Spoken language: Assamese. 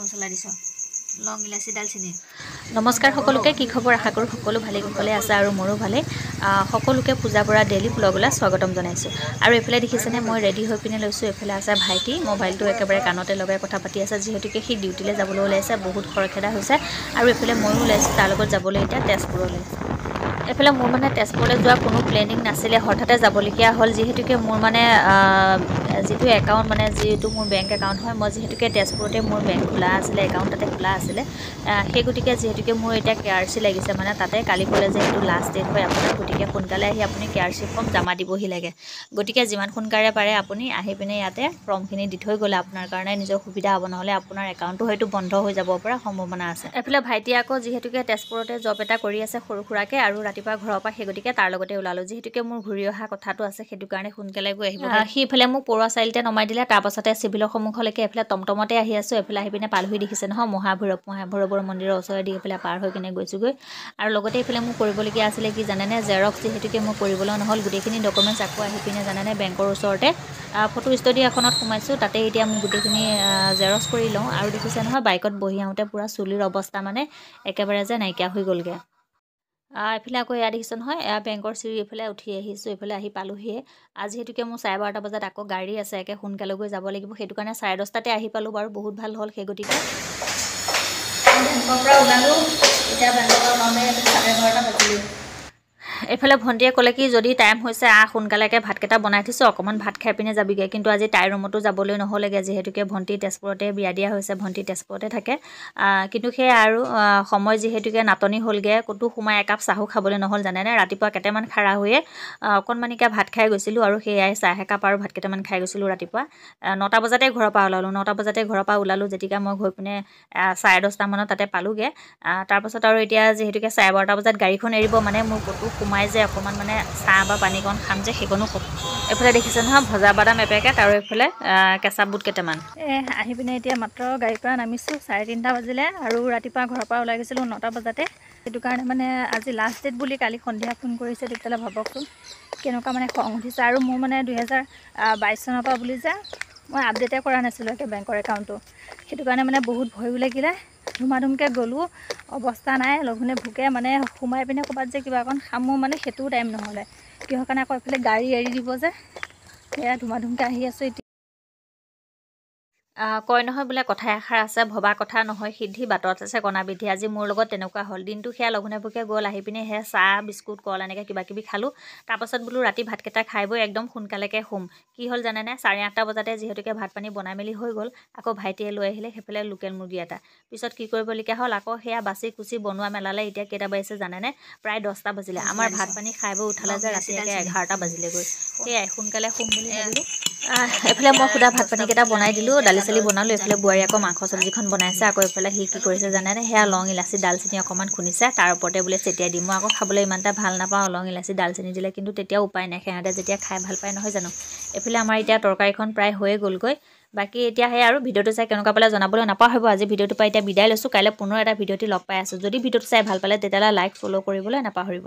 মছলা দিছ লং ইলাচি দালচিনি নমস্কাৰ সকলোকে কি খবৰ আশা কৰোঁ সকলো ভালে কুশলে আছে আৰু মোৰো ভালে সকলোকে পূজা পৰা ডেইলি ব্লগলৈ স্বাগতম জনাইছোঁ আৰু এফালে দেখিছেনে মই ৰেডি হৈ পিনে লৈছোঁ এফালে আছে ভাইটি মোবাইলটো একেবাৰে কাণতে লগাই কথা পাতি আছে যিহেতুকে সি ডিউটিলৈ যাবলৈ ওলাইছে বহুত খৰখেদা হৈছে আৰু এফালে ময়ো ওলাইছোঁ তাৰ লগত যাবলৈ এতিয়া তেজপুৰলৈ এফালে মোৰ মানে তেজপুৰলৈ যোৱা কোনো প্লেনিং নাছিলে হঠাতে যাবলগীয়া হ'ল যিহেতুকে মোৰ মানে যিটো একাউণ্ট মানে যিটো মোৰ বেংক একাউণ্ট হয় মই যিহেতুকে তেজপুৰতে মোৰ বেংক খোলা আছিলে একাউণ্ট তাতে খোলা আছিলে সেই গতিকে যিহেতুকে মোৰ এতিয়া কেআৰচি লাগিছে মানে তাতে কালি ক'লে যে সেইটো লাষ্ট ডেট হয় আপোনাৰ গতিকে সোনকালে আহি আপুনি কেআৰচি ফৰ্ম জমা দিবহি লাগে গতিকে যিমান সোনকালে পাৰে আপুনি আহি পিনে ইয়াতে ফৰ্মখিনি দি থৈ গ'লে আপোনাৰ কাৰণে নিজৰ সুবিধা হ'ব নহ'লে আপোনাৰ একাউণ্টটো হয়তো বন্ধ হৈ যাব পৰা সম্ভাৱনা আছে এফালে ভাইটি আকৌ যিহেতুকে তেজপুৰতে জব এটা কৰি আছে সৰু সুৰাকৈ আৰু ৰাতিপুৱা ঘৰৰ পৰা সেই গতিকে তাৰ লগতে ওলালোঁ যিহেতুকে মোৰ ঘূৰি অহা কথাটো আছে সেইটো কাৰণে সোনকালে গৈ আহিব সি ইফালে মোক পৰুৱা চাৰিআলিতে নমাই দিলে তাৰপাছতে চিভিলৰ সন্মুখলৈকে এইফালে টমটমতে আহি আছোঁ এইফালে আহি পিনে পালহি দেখিছে নহয় মহাভৈৰৱৰ মন্দিৰৰ ওচৰেদি এইফালে পাৰ হৈ কিনে গৈছোঁগৈ আৰু লগতে এইফালে মোক কৰিবলগীয়া আছিলে কি জানেনে জেৰক্স যিহেতুকে মোৰ কৰিবলৈ নহ'ল গোটেইখিনি ডকুমেণ্টছ আকৌ আহি পিনে জানেনে বেংকৰ ওচৰতে ফটো ষ্টুডিঅ' এখনত সোমাইছোঁ তাতে এতিয়া মোক গোটেইখিনি জেৰক্স কৰি লওঁ আৰু দেখিছে নহয় বাইকত বহি আহোঁতে পূৰা চুলিৰ অৱস্থা মানে একেবাৰে যে নাইকিয়া হৈ গ'লগৈ এইফালে আকৌ এয়া দেখিছোঁ নহয় এয়া বেংকৰ চিৰি এইফালে উঠি আহিছোঁ এইফালে আহি পালোহিয়ে যিহেতুকে মোৰ 12:30 বজাত আকৌ গাড়ী আছে একে সোনকালে গৈ যাব লাগিব সেইটো কাৰণে 10:30টাতে আহি পালোঁ বাৰু বহুত ভাল হ'ল সেই গতিকে বেংকৰ পৰা ওলালোঁ এতিয়া বেংকৰ পৰা ওলাওঁতে 11:30 বাজিলে এইফালে ভণ্টিয়ে ক'লে কি যদি টাইম হৈছে সোনকালেকে ভাতকেইটা বনাই থৈছোঁ অকণমান ভাত খাই পিনে যাবিগৈ কিন্তু আজি তাইৰ ৰুমতো যাবলৈ নহ'লেগৈ যিহেতুকে ভণ্টি তেজপুৰতে বিয়া দিয়া হৈছে ভণ্টি তেজপুৰতে থাকে কিন্তু সেয়া আৰু সময় যিহেতুকে নাটনি হ'লগৈ ক'তো সোমাই একাপ চাহো খাবলৈ নহ'ল জানেনে ৰাতিপুৱা কেইটামান খাৰা হৈয়ে অকণমানিকৈ ভাত খাই গৈছিলোঁ আৰু সেয়াই চাহ একাপ আৰু ভাত কেইটামান খাই গৈছিলোঁ ৰাতিপুৱা 9টা বজাতে ঘৰৰ পৰা ওলালোঁ 9টা বজাতে ঘৰৰ পৰা ওলালোঁ যেতিয়া মই গৈ পিনে 10:30 মানত তাতে পালোঁগৈ তাৰপাছত আৰু এতিয়া যিহেতুকে 12:30 বজাত গাড়ীখন এৰিব মানে মোৰ ক'তো সোমাই যে অকণমান মানে চাহ বা পানীকণ খাম যে সেইকণো এইফালে দেখিছে নহয় ভজা বাদাম এপেকেট আৰু এইফালে কেঁচা বুট কেইটামান আহি পিনে এতিয়া মাত্ৰ গাড়ীৰ পৰা নামিছোঁ 3:30 বাজিলে আৰু ৰাতিপুৱা ঘৰৰ পৰা ওলাই গৈছিলোঁ 9টা বজাতে সেইটো কাৰণে মানে আজি লাষ্ট ডেট বুলি কালি সন্ধিয়া ফোন কৰিছে তেতিয়াহ'লে ভাবকচোন কেনেকুৱা মানে খং উঠিছে আৰু মোৰ মানে 2022 চনৰ পৰা বুলি যে মই আপডেটে কৰা নাছিলোঁ একে বেংকৰ একাউণ্টটো সেইটো কাৰণে মানে বহুত ভয়ো লাগিলে ধুমাধুমকৈ গ'লোঁ অৱস্থা নাই লঘোণে ভোকে মানে সোমাই পিনে ক'ৰবাত যে কিবা অকণ খামো মানে সেইটোও টাইম নহ'লে কিহৰ কাৰণে আকৌ এইফালে গাড়ী এৰি দিব যে সেয়া ধুমাধুমকৈ আহি আছোঁ এতিয়া কয় নহয় বোলে কথা এষাৰ আছে ভবা কথা নহয় সিদ্ধি বাটত আছে কণা বিধি আজি মোৰ লগত তেনেকুৱা হ'ল দিনটো সেয়া লঘোণে ভোকে গ'ল আহি পিনে সেয়া চাহ বিস্কুট কল এনেকৈ কিবাকিবি খালোঁ তাৰপাছত বোলো ৰাতি ভাতকেইটা খাই বৈ একদম সোনকালেকৈ শুম কি হ'ল জানেনে 8:30 বজাতে যিহেতুকে ভাত পানী বনাই মেলি হৈ গ'ল আকৌ ভাইটিয়ে লৈ আহিলে সেইফালে লোকেল মুৰ্গী এটা পিছত কি কৰিবলগীয়া হ'ল আকৌ সেয়া বাচি কুচি বনোৱা মেলালে এতিয়া কেইটা বাজিছে জানেনে প্ৰায় 10টা বাজিলে আমাৰ ভাত পানী খাই বৈ উঠালে যে ৰাতি একে 11টা বাজিলেগৈ সেয়াই সোনকালে শুম বুলি ভাবিলোঁ এইফালে মই সুদা ভাত পানীকেইটা বনাই দিলোঁ দালি চালি বনালোঁ এইফালে বোৱাৰী আকৌ মাংস চব্জিখন বনাইছে আকৌ এইফালে সি কি কৰিছে জানেনে সেয়া লং ইলাচি দালচেনি অকণমান খুন্দিছে তাৰ ওপৰতে বোলে চেটিয়াই দিম মই আকৌ খাবলৈ ইমান এটা ভাল নাপাওঁ লং ইলাচি দালচেনি দিলে কিন্তু তেতিয়াও উপায় নাই সিহঁতে যেতিয়া খাই ভাল পায় নহয় জানো এইফালে আমাৰ এতিয়া তৰকাৰীখন প্ৰায় হৈয়ে গ'লগৈ বাকী এতিয়া সেই আৰু ভিডিঅ'টো চাই কেনেকুৱা পালে জনাবলৈ নাপাহৰিব আজি ভিডিঅ'টো পাই এতিয়া বিদায় লৈছোঁ কাইলৈ পুনৰ এটা ভিডিঅ'টি লগ পাই আছোঁ যদি ভিডিঅ'টো চাই ভাল পালে তেতিয়াহ'লে লাইক ফ'ল' কৰিবলৈ নাপাহৰিব